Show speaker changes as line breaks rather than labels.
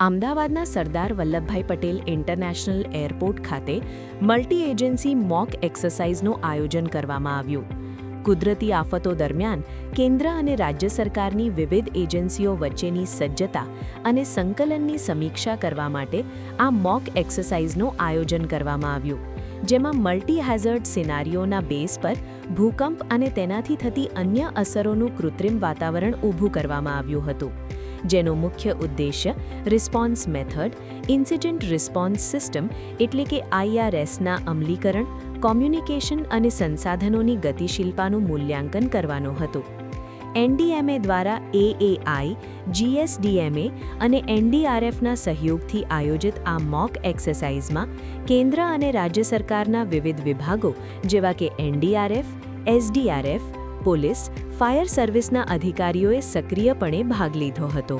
અમદાવાદના Sardar Vallabhbhai Patel international airport ખાતે multi agency mock એક્સરસાઇઝનું આયોજન કરવામાં આવ્યું. કુદરતી આફતો દરમિયાન કેન્દ્ર અને રાજ્ય સરકારની વિવિધ એજન્સીઓ વચ્ચેની સજ્જતા અને સંકલનની સમીક્ષા કરવા માટે આ મોક એક્સરસાઇઝનું આયોજન કરવામાં આવ્યું, જેમાં મલ્ટી હેઝર્ડ સિનારીઓના બેઝ પર ભૂકંપ અને તેનાથી થતી અન્ય અસરોનું કૃત્રિમ વાતાવરણ ઊભું કરવામાં આવ્યું હતું, જેનો મુખ્ય ઉદ્દેશ્ય response method, incident response system એટલે કે IRSના અમલીકરણ, કોમ્યુનિકેશન અને સંસાધનોની ગતિશીલતાનું મૂલ્યાંકન કરવાનો હતો. NDMA દ્વારા AAI, GSDMA અને NDRFના સહયોગથી આયોજિત આ મોક એક્સરસાઇઝમાં કેન્દ્ર અને રાજ્ય સરકારના વિવિધ વિભાગો જેવા કે NDRF, SDRF, પોલીસ, ફાયર સર્વિસના અધિકારીઓએ સક્રિયપણે ભાગ લીધો હતો.